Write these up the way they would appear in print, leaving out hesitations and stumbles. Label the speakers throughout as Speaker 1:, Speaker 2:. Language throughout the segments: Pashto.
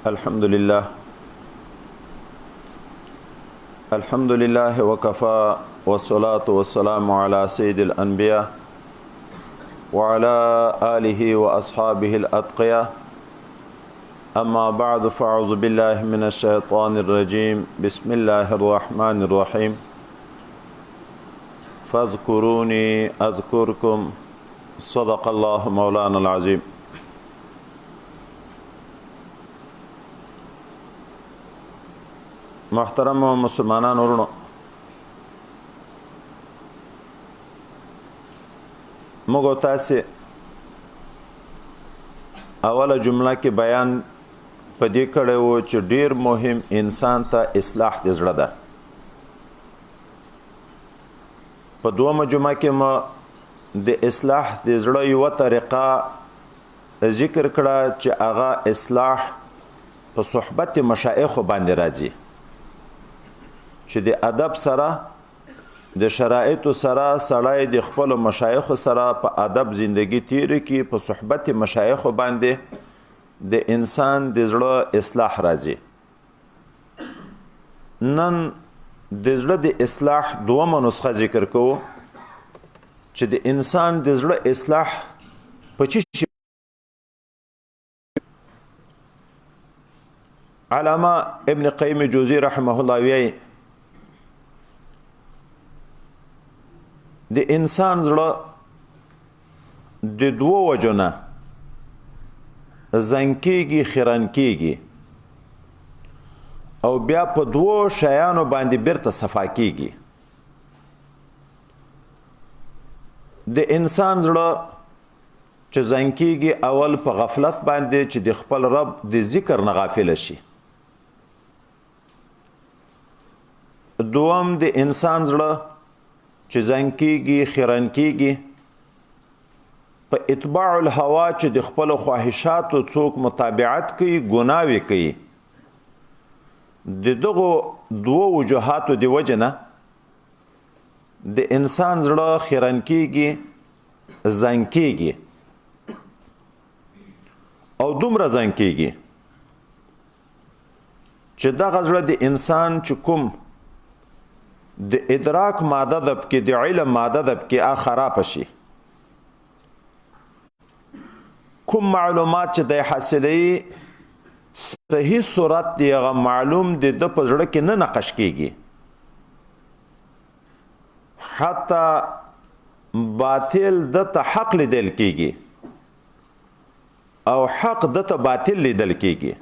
Speaker 1: الحمد لله وكفى والصلاة والسلام على سيد الأنبياء وعلى آله وأصحابه الأتقياء أما بعد فأعوذ بالله من الشيطان الرجيم بسم الله الرحمن الرحيم فاذكروني أذكركم صدق الله مولانا العظيم. محترم مسلمانان ورونو، موږ تاسو اوله جمله کې بیان پدې کړو چې ډیر مهم انسان ته اصلاح د زړه ده. په دومره جمعه کې ما د اصلاح د زړه یو طریقه ذکر کړه چې هغه اصلاح په صحبت مشایخ باندې راځي، چې د ادب سره د شرایط سره سړی د خپل مشایخ سره په ادب زندگی تیر کی، په صحبت مشایخ باندې د انسان د زړه اصلاح راځي. نن د زړه د اصلاح دومره نسخه ذکر کوو چې د انسان د زړه اصلاح په چی علامه ابن قیم جوزی رحمه الله وی د انسان زړه د دوه وجونه زنکیږي خیرانکیږي او بیا په دوه شیانو باندې بیرته صفا کیږي. د انسان زړه چې زنکیږي اول په غفلت باندې چې د خپل رب د ذکر نه غافل شي. دوم د انسان زړه چې زنکیږي خیرانکیږي په اتباع الهوا چې د خپل خواهشاتو څوک متابعت کوي، ګناوي کوي. د دغه دوه وجوهاتو دی وجنه د انسان زړه خیرانکیږي، زنکیږي او دومره زنکیږي چې دغه زړه د انسان چې کوم د ادراک ماده د پکې د علم ماده د پکې خراب شي. کوم معلومات چې د حاصلې صحیح صورت دی هغه معلوم د په زړه کې نه نقش کیږي، حتی باطل د ته حق لیدل کیږي او حق د ته باطل لیدل کیږي،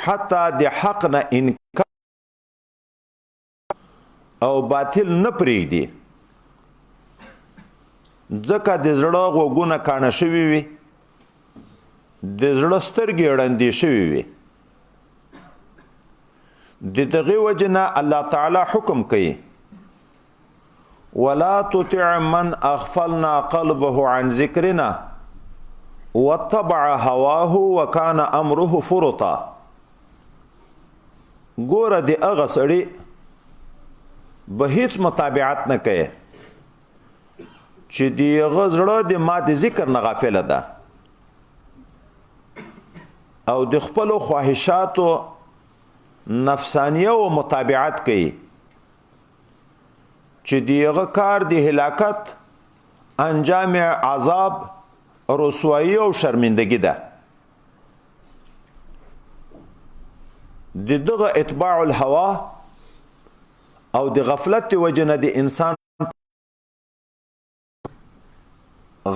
Speaker 1: حتی د حق نه انکار او باطل نه پریږدي. ځکه د زړه غوږونه کاڼه شوي وي، د زړه سترګې ړندې شوي وي. د دغې وجې نه الله تعالی حکم کوي ولا تطع من اغفلنا قلبه عن ذکرنا واتبع هواه وكان امره فرطا. ګوره د هغه سړي به هیڅ متابعت نه کوي چې دی غزړه د ما د ذکر نه غافله ده او د خپل خواهشاتو نفسانیه او متابعت کوي، چې دیغه کار د هلاکت انجام عذاب رسوایی او شرمندگی ده. دغه اتباع الهوا او د غفلت وجنه د انسان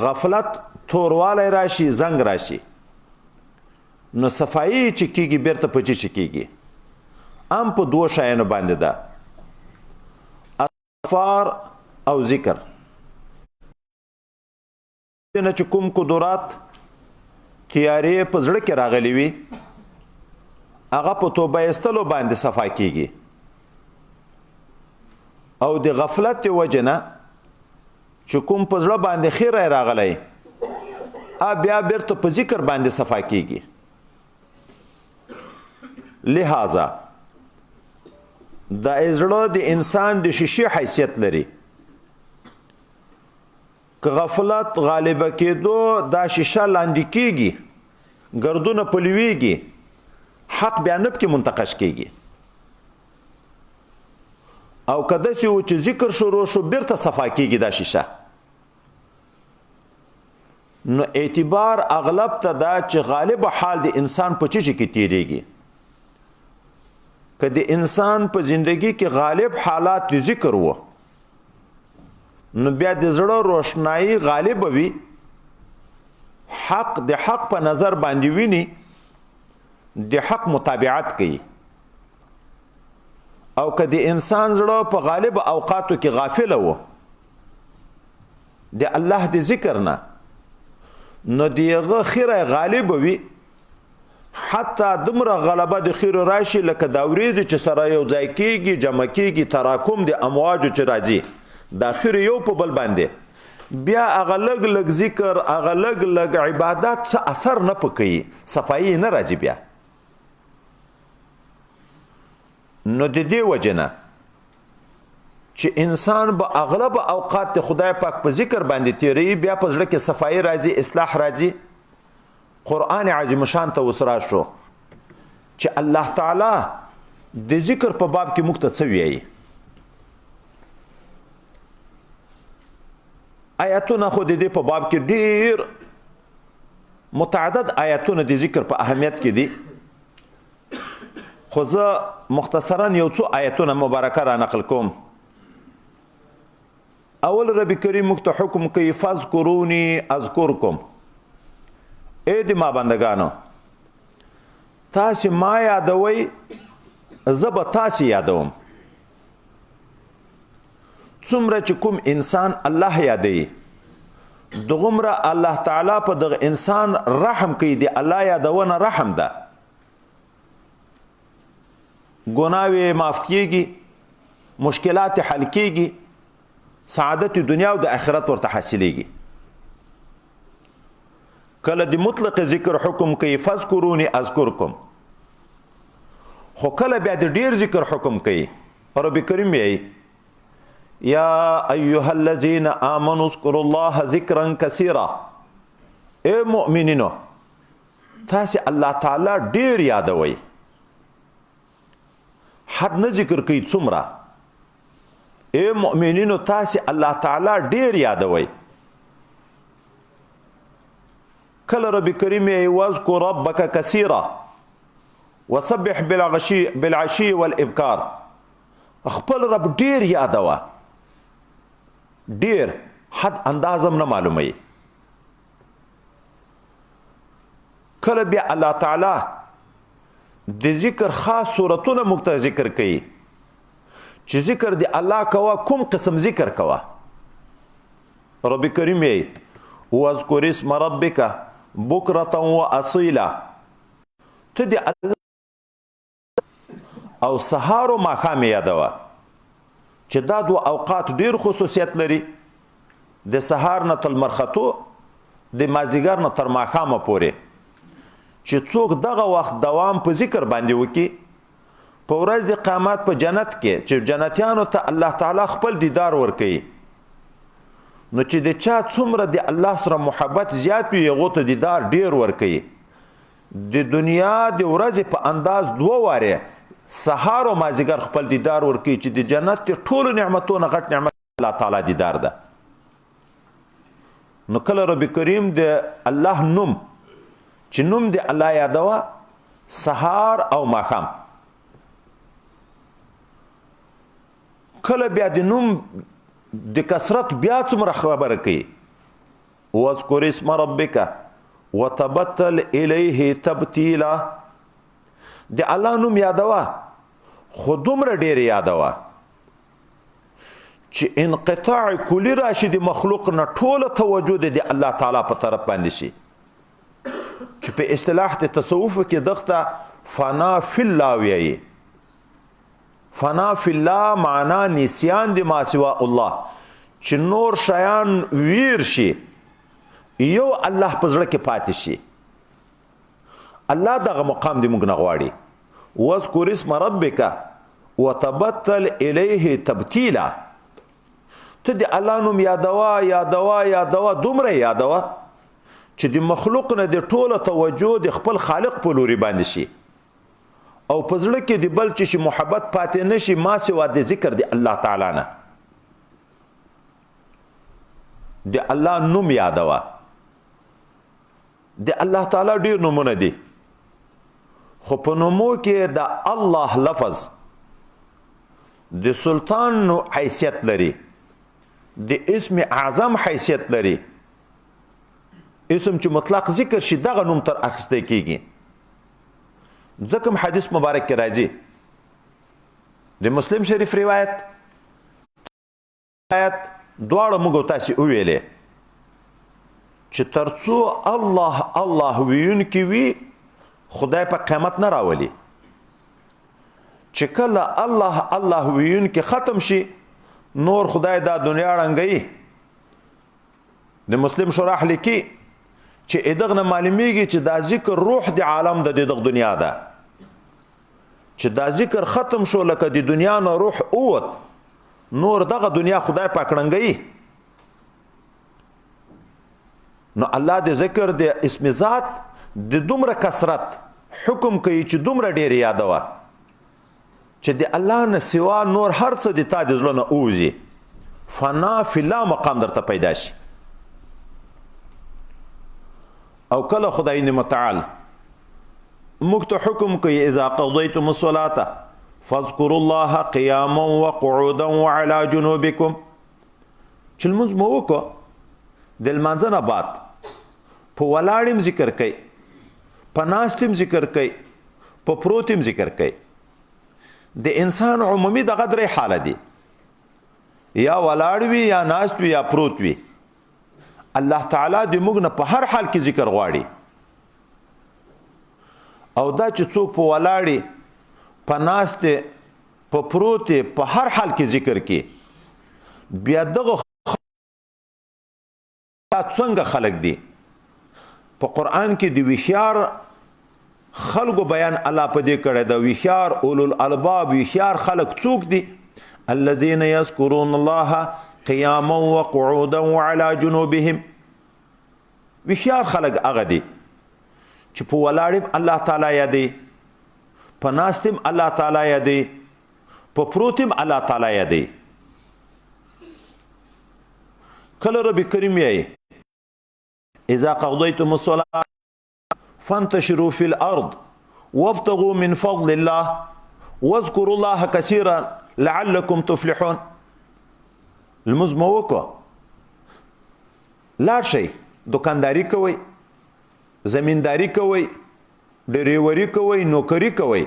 Speaker 1: غفلت تورواله راشي، زنګ راشي، نو صفایی چې کیږي بیرته پچی شي کیږي. ام په دوه شایانو باندې ده، اغفار او ذکر. نه چې کوم قدرات تیارې په زړه کې راغلي وي هغه په توبه استلو باندې صفا کیږي او د غفلت وجنه چې کوم په زړه باندې خیر راغلی بیا بیرته په ذکر باندې صفا کیږي. لہذا د زړه د انسان د شیشې حیثیت لري. که غفلت غالبه کېدو دا شیشه لاندې کیږي، گردونه پلویږي حق بیا نب کې منتقش کیږي او کده چې ذکر شروع شو بیرته صفا کیږي دا شیشه نو اعتبار اغلب ته دا چې غالب حال د انسان په چیز کې تیریږي که د انسان په زندگی کې غالب حالات د ذکر وو نو بیا د زړه روشنايي غالب وي حق د حق په نظر باندې ویني د حق متابعت کوي او که د انسان زړه په غالب اوقاتو کې غافل وو د الله د ذکر نه نو دیغه خیره غالب وي حتی دمره غلبه د خیر راشي لکه دا ورځ چې سره یو ځای کیږي جمع کیږي تراکم د امواج چې راځي د خیر یو په بل باندې بیا هغه لګ ذکر هغه لګ عبادت څه اثر نه پکې صفایي نه راځي بیا نو د دې وجنه چې انسان به اغلب اوقات د خدای پاک په ذکر باندې تیری بیا په ځړه کې صفایي راځي اصلاح راځي قرآن عظیم شان ته وسرا شو چې الله تعالی د ذکر په باب کې مختصوي آیاتونه خو د دې په باب کې ډیر متعدد آیاتونه د ذکر په اهمیت کې دي خو زه مختصرا یو څو آیاتونه مبارکه را نقل کوم اول رب کریم مکت حکم کوي فذكروني اذكركم اے د ما بندگانو تاسو ما یادوي زب تاسو یادوم څومره چې کوم انسان الله یادوي دغمره الله تعالی په دغه انسان رحم کوي دی الله یادونه رحم ده ګناوي معاف کیږي مشکلات حل کیږي سعادت دنیا او د آخرت ورته حاصلېږي کله د مطلق ذکر حکم کوي فذكروني اذكركم خو کله بیا د ډیر ذکر حکم کوي رب کریم یې یا ایها الذين امنوا اذكروا الله ذکرا كثيرا اے مؤمنینو تاسو الله تعالی ډیر یادوي حد نه ذکر کوي څومره اے مؤمنینو تاسو الله تعالی ډیر یادوي کله رب کریم یې واذكر ربك كثيرا وسبح بالعشي والابكار خپل رب ډیر یادوا ډیر حد اندازم نه معلومه کله بیا الله تعالی د ذکر خاص صورتونه مقته ذکر کوي چې ذکر دی الله کوا کوم قسم ذکر کوا رب کریم یې واذكر اسم ربك بكرة واصيلا ته دی الله او سحار او ماخام یادوا چې دا دو اوقات ډیر خصوصیت لري د سحار نه تل مرختو د مازیګر نه تر ماخامه پورې چې څوک دغه وخت دوام په ذکر باندې وکي په ورځ د قیامت په جنت کې چې جنتیانو ته الله تعالی خپل دیدار ورکوي نو چې د چا څومره د الله سره محبت زیات وي هغه ته دیدار ډیر ورکوي د دنیا د ورځې په انداز دوه واره سحار او مازیګر خپل دیدار ورکوي چې د جنت ټولو نعمتونو غټ نعمت الله تعالی دیدار ده نو کله رب کریم د الله نوم چې نوم د الله یادوا سحار او ماخام کله بیا د نوم د کثرت بیا څومره خبره کوي واذكر اسم ربك وتبتل الیه تبتیلا د الله نوم یادوا خو دومره ډیر یادوا چې انقطاع کلی راشي د مخلوق نه ټوله توجه د الله تعالی په طرف باندې شي چې په اصطلاح د تصوف کې دغه فنا فی الله ویي فنا فی الله معنا نسیان د ما سوا الله چې نور شیان ویر شي یو الله په زړه کې پاتې شي الله دغه مقام دی موږ نه غواړي واذكر اسم ربك وتبتل الیه تبتیلا ته د الله نوم یادوا دومره یادوا چې د مخلوق نه د ټوله توجه د خپل خالق په لوري باندې شي او په زړه کې د بل چې محبت پاتې نشي ما سوا د ذکر د الله تعالی نه. د الله نوم یادوه. د الله تعالی ډیر نومونه دي خو په نومو کې د الله لفظ د سلطان حیثیت لري، د اسم اعظم حیثیت لري. اسم چې مطلق ذکر شي دغه نوم تر اخیسته کیږي. ځکه حدیث مبارک کې راځي د مسلم شریف روایت دواړه موږ تاسو ویلې چې ترڅو الله الله ویونکي وي خدای په قیامت نه راولي. چې کله الله الله ویونکي ختم شي نور خدای دا دنیا رنګي. د مسلم شرح لیکي چې ادغه معلومیږي چې دا ذکر روح د عالم د دغه دنیا ده. چې دا ذکر ختم شو لکه د دنیا نه روح اوت نور دغه دنیا خدای پاکړنګي. نو الله د ذکر د اسم ذات د دومره کثرت حکم کوي چې دومره ډیر یادوه چې د الله نه سوا نور هر څه د تا د زړه نه اوځي. فنا فی لا مقام درته پیدا شي. او کله خدای متعال موږ ته حکم کوي اذا قضیتم الصلاة فاذكروا الله قیاما وقعودا وعلى جنوبکم. چې لمونځ مو وکړو د لمانځه نه بعد په ولاړم ذکر کوي، په ناستم ذکر کوي، په پروتم ذکر کوي. د انسان عمومي دغه درې حاله دي، یا ولاړ وي یا ناست وي یا پروت وي. الله تعالی د موږ نه په هر حال کې ذکر غواړي. او دا چې څوک په ولاړي په ناست په پروت په هر حال کې ذکر کوي بیا دغه څنګه خلق دي. په قرآن کې د ویښیار خلقو بیان الله په دې کړی دا ویښیار اولو الالباب ویښیار خلق څوک دي؟ الذين يذكرون الله قیاما وقعودا وعلى جنوبهم. ویښیار خلق هغه دي چې په ولاړم الله تعالی یادي، په ناستم الله تعالی یادي، په پروتم الله تعالی یادي. کله رب کریم یې اذا قضيتم الصلاة فانتشروا في الارض وابتغوا من فضل الله واذكروا الله كثيرا لعلكم تفلحون. لمونځ مو وکړو لاړ شئ دکانداري کوئ، زمینداری کوئ، ډریوري کوئ، نوکری کوئ،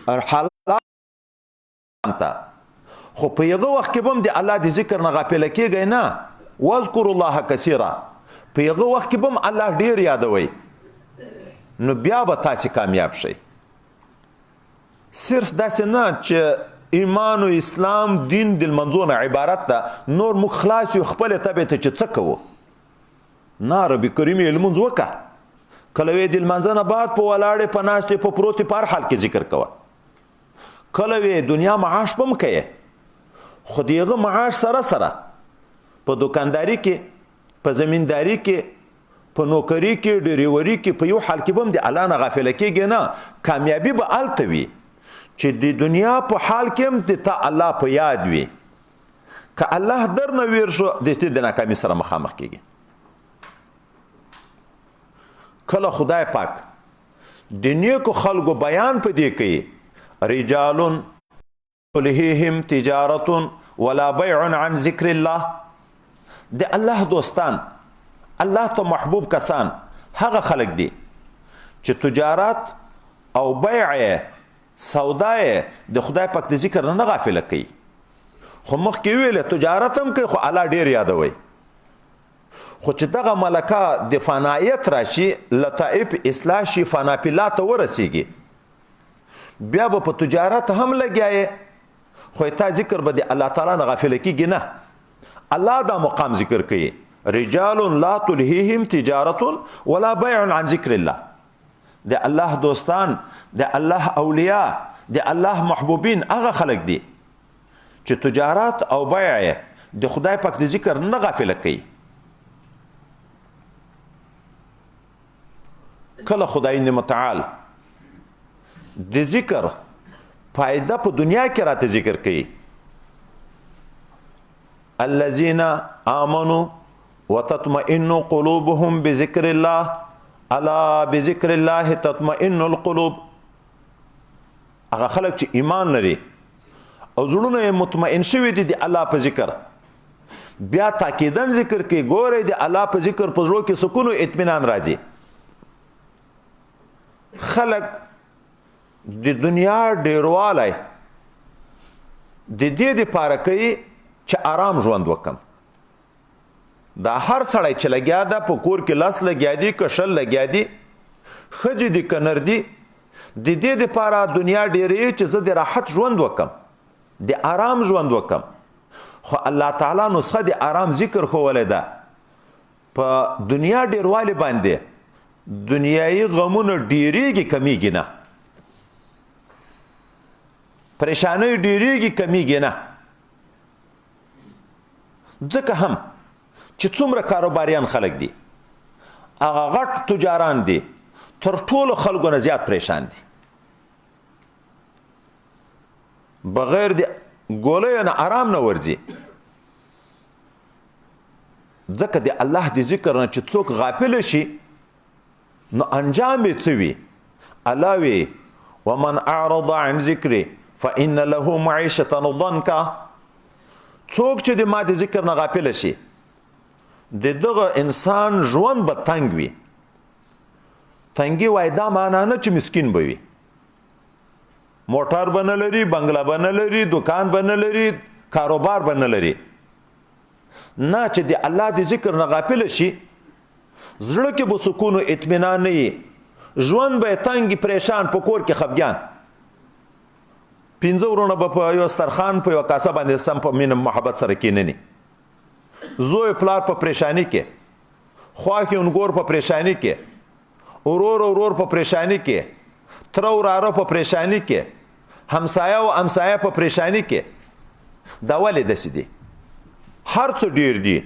Speaker 1: حالات خو په یغه وخت کې بم د الله د ذکر نه غافل کېږئ نه. واذکر الله کثیرا په یغه وخت کې بم الله ډیر یادوي نو بیا به تاسو کامیاب شئ. صرف داسې نه چې ایمان او اسلام دین د منځونه عبارت ده نور مخ خلاص یو خپل تبه ته چې څه کوو. نه رب کریم لمونځ وکړه کله وی د منځنه بعد په ولاړې په ناستې په پروتې په هر حال کې ذکر کوه. کله وی دنیا معاش بم کوي خو دیغه معاش سره سره په دکانداری کې، په زمینداری کې، په نوکری کې، ډریوري کې په یو حال کې بم د الله نه غافل کېږي نه. کامیابی به الته وي چې د دنیا په حال کې هم د تا الله په یاد وي. که الله در نه ویر شو د دې د ناکامۍ سره مخامخ کېږي. کله خدای پاک د نیکو خلکو بیان په دې کوي رجال تلهیهم تجارت ولا بیع عن ذکر الله. د الله دوستان، الله ته محبوب کسان هغه خلک دي چې تجارت او بیع سودا د خدای پاک د ذکر نه غافل کوي. خو مخکې ویل تجارت هم کوي خو الله ډیر یادوي. خو چې دغه ملکه د فنایت راشي لطائف اصلاح شي فنا پیلات ورسیږي بیا به په تجارت هم لګیاي خو تا ذکر به د الله تعالی نه غافل کیږي نه. الله دا مقام ذکر کوي رجال لا تلهیهم تجارت ولا بیع عن ذکر الله. د الله دوستان، د الله اولیاء، د الله محبوبین هغه خلق دي چې تجارت او بیع د خدای پاک د ذکر نه غافل کوي. کله خدای متعال د ذکر فائدہ په دنیا کې راته ذکر کوي الذين آمنوا وتطمئن قلوبهم بذكر الله الا بذكر الله تطمئن القلوب. هغه خلک چې ایمان لري او زړونه مطمئن شوي دي د الله په ذکر، بیا تاکیدن ذکر کوي ګوره د الله په ذکر په زړه کې سکون او اطمینان راځي. خلک د دنیا ډیروالی د دې دپاره کوي چې آرام ژوند وکم. دا هر سړی چې لګیا ده په کور کې لس لګیا دي که شل لګیا دي ښځې دي که نر دي د دې دپاره دنیا ډیروي چې زه د راحت ژوند وکم، د آرام ژوند وکم. خو الله تعالی نسخه د آرام ذکر ښوولی ده. په دنیا ډیروالي باندې دنیایي غمونه ډیریږي کمیږي نه، پریشانی ډیریږي کمیږي نه. ځکه هم چې څومره کاروباریان خلک دي هغه غټ تجاران دي تر ټولو خلکو نه زیات پریشان دي. بغیر د ګولیو نه آرام نه ورځي. ځکه د الله د ذکر نه چې څوک غافل شي نو انجام یې څه وي؟ الله وی ومن اعرض عن ذکري فإن له معيشة ضنكا. څوک چې د ما د ذکر نه غافل شي د دغه انسان ژوند به تنګ وي. تنګي وای دا معنا نه چې مسکین به وي، موټر به نه لري، بنګله به نه لري، دکان به نه لري، کاروبار به نه لري. نه، چې د الله د ذکر نه غافل شي زړه کې به سکون او اطمینان نه وي، ژوند به تنګ پریشان، په کور کې خفګان. 15 ورونه به په یو سترخان په یو کاسه باندې سم په مینه محبت سره کېنني. زوی پلار په پریشانی کې، خواښې اونګور په پریشانی کې، ورور په پریشانی کې، تر وراره په پریشانی کې، همسایه او همسایه په پریشانی کې. دا ولې داسې دي؟ هر څه ډیر دي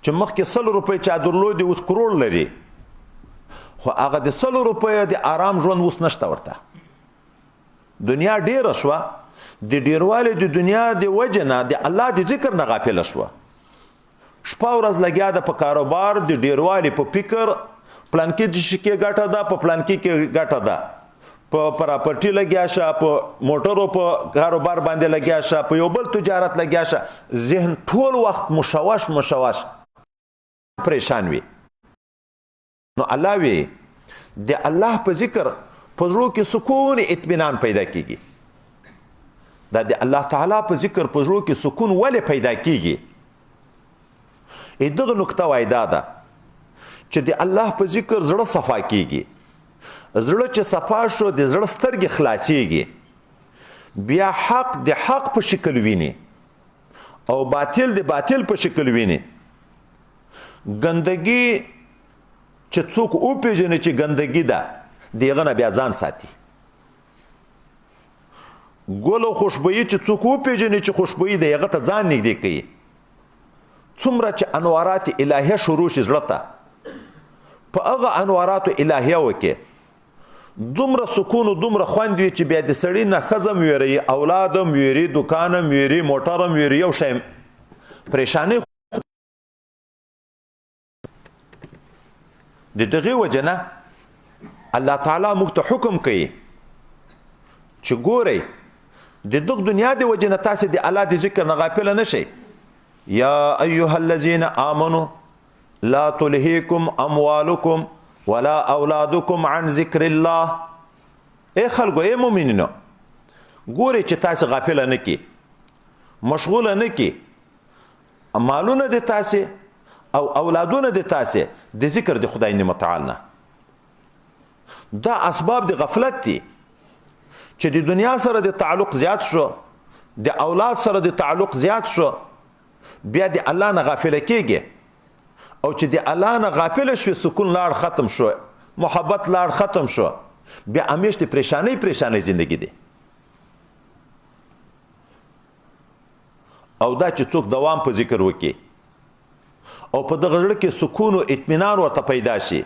Speaker 1: چې مخکې 100 روپۍ چا درلودي اوس کروڑ لري، خو هغه د 100 روپیو د آرام ژوند اوس نشته ورته. دنیا ډیره شوه، د ډیروالی د دنیا د وجه نه د الله د ذکر نه غافله شوه. شپه ورځ لګیا ده په کاروبار، د ډیروالي په فکر، پلانکي کې ګټه ده، په پلانکي کې ګټه ده، په پراپرټي لګیا شه، په موټرو په کاروبار باندې لګیا شه، په یو بل تجارت لګیا شه. ذهن ټول وخت مشوش پریشان وي. نو الله وی د الله په ذکر په زړه کې سکون اطمینان پیدا کیږي. دا د الله تعالی په ذکر په زړه کې سکون ولې پیدا کیږي؟ دغه نقطه وای دا ده چې د الله په ذکر زړه صفا کیږي. زړه چې صفا شو د زړه سترګې خلاصيږي، بیا حق د حق په شکل ویني او باطل د باطل په شکل ویني. ګندګي چې څوک او پیژني چې ګندګي ده دغه نه بیا ځان ساتي. ګل او خوشبويي چې څوک او پیژني چې خوشبويي ده هغه ته ځان نږدې کوي. څومره چې انوارات الهیه شروع شي زړه ته، په هغه انوارات الهیه وکي دومره سکون او دومره خوند وي چې بیا د سړی نه ښځه م ویري، اولاد م ویري، دکان م ویري، موټر م ویري، یو شی پریشانۍ. د دغې وجه نه الله تعالی موږ ته حکم کوي چې ګورئ د دغه دنیا د وجه نه تاسې د الله د ذکر نه غافله نه شئ. یا ایها الذین آمنوا لا تلهیکم اموالکم ولا اولادکم عن ذکر الله. ای خلکو، ای مؤمنینو، ګورئ چې تاسې غافله نه کی، مشغوله نه کی، مالونه د تاسې او اولادونه د تاسې د ذکر د خدای متعال نه. دا اسباب د غفلت دي چې د دنیا سره د تعلق زیات شو، د اولاد سره د تعلق زیات شو، بیا د الله نه غافله کیږي. او چې د الله نه غافله شوي سکون لاړ ختم شو، محبت لاړ ختم شو، بیا همیش د پریشانۍ زندگی دی. او دا چې څوک دوام په ذکر وکړي او په دغه زړه کې سکون او اطمینان ورته پیدا شي،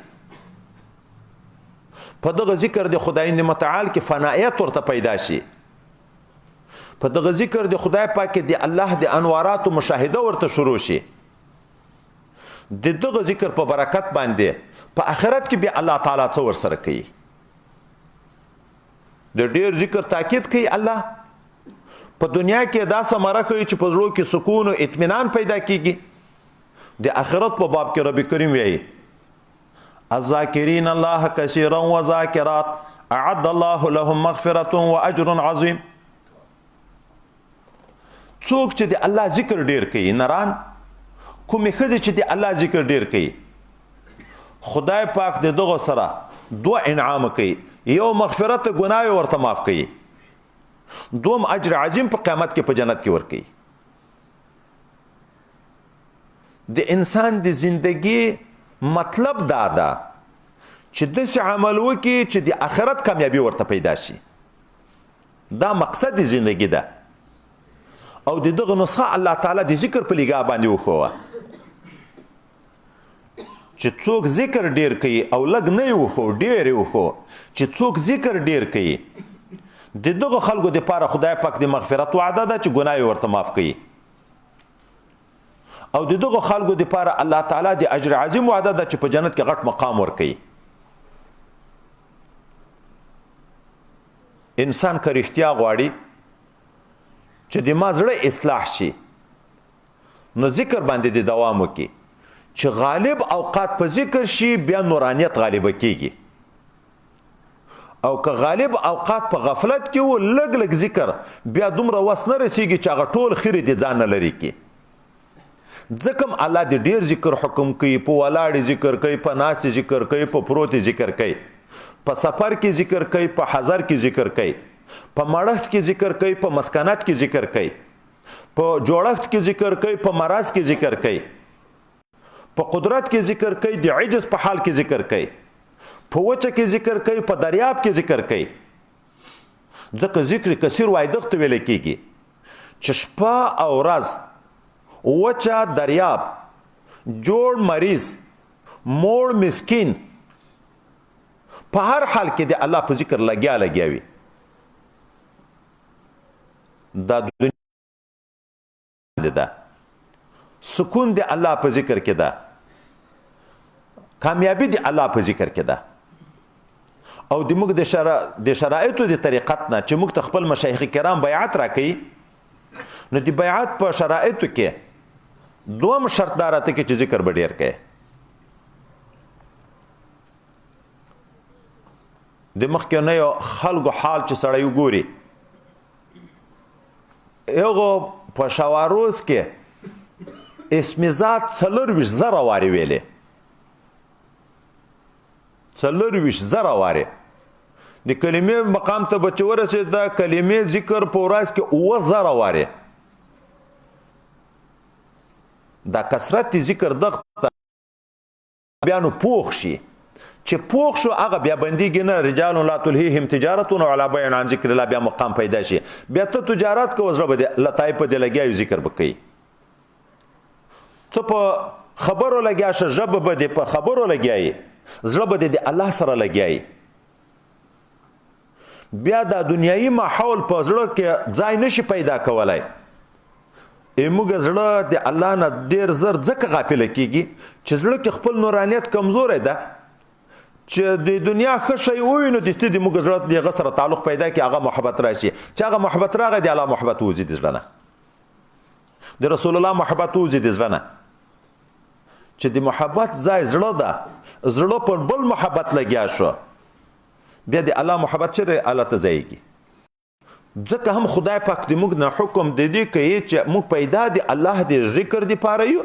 Speaker 1: په دغه ذکر د خدای متعال کې فنایت ورته پیدا شي، په دغه ذکر د خدای پاک کې د الله د انواراتو مشاهده ورته شروع شي. د دغه ذکر په برکت باندې په آخرت کې به الله تعالی څه ورسره کوي. د ډیر ذکر تاکید کوي الله، په دنیا کې دا ثمره کوي چې په زړه کې سکون او اطمینان پیدا کیږي. د آخرت په باب کې رب کریم وایي الذاکرین الله کثیرا وذاکرات اعد الله لهم مغفرة واجر عظیم. څوک چې د الله ذکر ډیر کوي، نران کومې ښځې چې د الله ذکر ډیر کوي، خدای پاک د دغه سره دو انعام کوي. یو مغفرت ګناه ورته معاف کوي، دوم اجر عظیم په قیامت کې په جنت کې ورکوي. د انسان د زندگی مطلب دا ده چې داسې عمل وکړي چې د آخرت کامیابی ورته پیدا شي. دا مقصد د زندگی ده. او د دغه نسخه الله تعالی د ذکر په لګا باندې وښوه چې څوک ذکر ډیر کوي او لږ نه وښو ډیر وښو چې څوک ذکر ډیر کوي د دغه خلکو د پاره خدای پاک د مغفرت وعده ده چې ګناه ورته معاف کوي. او د دغه خلکو د پاره الله تعالی د اجر عظیم وعده ده چې په جنت کې غټ مقام ورکوي. انسان که رښتیا غواړي چې د ما زړه اصلاح شي، نو ذکر باندې د دوام وکړي چې غالب اوقات په ذکر شي، بیا نورانیت غالبه کیږي. او که غالب اوقات په غفلت کې و لږ لږ ذکر، بیا دومره وس نه رسیږي چې هغه ټول خیرې د ځان نه لري کی. ځکه الله د ډیر ذکر حکم کوي، په ولاړې ذکر کوي، په ناستې ذکر کوي، په پروتې ذکر کوي، په سفر کې ذکر کوي، په حضر کې ذکر کوي، په مړښت کې ذکر کوي، په مسکنت کې ذکر کوي، په جوړښت کې ذکر کوي، په مرض کې ذکر کوي، په قدرت کې ذکر کوي، د عجز په حال کې ذکر کوي، په وچه کې ذکر کوي، په دریاب کې ذکر کوي. ځکه ذکر کثیر وای دغه ویل کیږي چې شپه او ورځ، وچه دریاب، جوړ مریض، موړ مسکین، په هر حال کې د الله په ذکر لګیا وي. دا دنیا ده، سکون د الله په ذکر کې ده، کامیابی د الله په ذکر کې ده. او د موږ د شرایطو د طریقت نه چې موږ ته خپل مشایخ کرام بیعت راکړي، نو د بیعت په شرایطو کې دوم شرط دا راته کې چې ذکر به ډیر کوي. د مخکینیو خلکو حال چې سړی وګوري، یوه په شواروز کې اسم ذات 40,000 وارې ویلې، 40,000 وارې. د کلمې مقام ته به چې ورسېد، د کلمې ذکر په ورځ کې 9,000 وارې. دا کثرت ذکر دغه بیا نو پوخ شي، چې پوخ شو هغه بیا بندیږي نه. رجال لا تلهیهم تجارت ولا بیع عن ذکر الله، بیا مقام پیدا شي. بیا ته تجارت کوه، زړه به لطای په دې لګیایو ذکر به کوي. ته په خبرو لګیا شه، ژبه به دې په خبرو لګیایي، زړه به د الله سره لګیایي. بیا دا دنیایي ماحول په زړه کې ځای نشي پیدا کولای. موږ زړه د الله نه ډیر زر ځکه غافل کیږي چې زړه کې خپل نورانیت کمزورې ده. چې د دنیا ښه شی ووینو، د ستې د موږ زړه د هغه سره تعلق پیدا کړي، هغه محبت راشي. چې هغه محبت راغی، د الله محبت وځي د زړه نه، د رسول الله محبت وځي د زړه نه. چې د محبت ځای زړه ده، زړه پر بل محبت لګیا شو، بیا د الله محبت چیرې الله ته ځایږي. ځکه هم خدای پاک د موږ نه حکم د دې کوي چې موږ پیدا د الله د ذکر د پاره یو،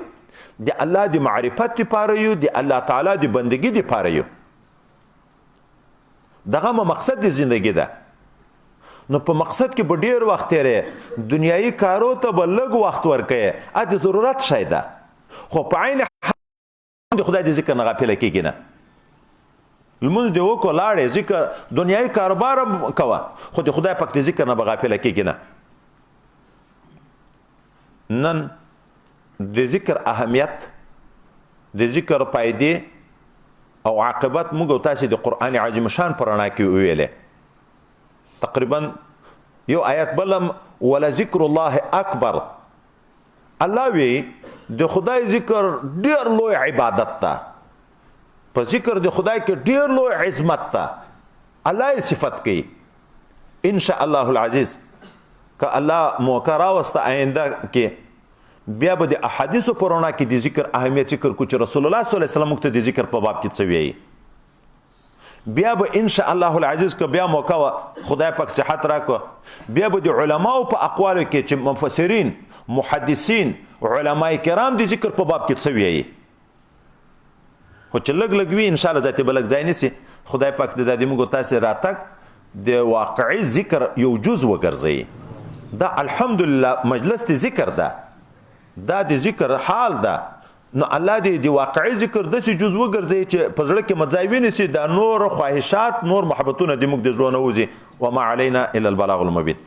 Speaker 1: د الله د معرفت د پاره یو، د الله تعالی د بندگی د پاره یو. دغه مقصد د زندگی ده. نو په مقصد کې به ډیر وخت تیرې، دنیایي کارو ته به لږ وخت ورکړې، ا د ضرورت شی ده. خو په عین د خدای د ذکر نه غافل کېږي نه. لمونځ دې وکړه، لاړې ذکر دنیایي کاروبار کوه، خو د خدای پاک د ذکر نه به غافل کېږي نه. نن د ذکر اهمیت، د ذکر فائدې او عاقبت موږ تاسو د قران عظیم شان پرانا کې ویلې تقریبا یو آیت بلم ولا ذکر الله اکبر الله وی د خدای ذکر ډیر لوی عبادت ته په ذکر د خدای کې ډیر لوی عظمت ته الله صفت کوي ان شاء الله العزيز که الله موقع راوسته آینده کې بیا به د احادیثو پرونا کې د ذکر اهمیت ذکر کو چې رسول الله صلی الله علیه وسلم ته د ذکر په باب کې څه وی بیا به ان شاء الله العزيز که بیا موقع خدای پاک صحت راکړه بیا به د علماو په اقوالو کې چې مفسرین محدثین علماء کرام د ذکر په باب کې څه وی خو چې لګ لګ وی ان شاء الله ذاته بلګ ځای نسی خدای پاک د دې موږ تاسو راتک د واقعي ذکر یو جز وګرځي دا الحمدلله مجلس د ذکر ده دا د ذکر حال ده نو الله دې د واقعي ذکر د سي جزء وګرځي چې په ځړه کې مځایوي نسی دا نور خواهشات نور محبتونه د موږ د زړه نه وځي وما علينا الا البلاغ المبين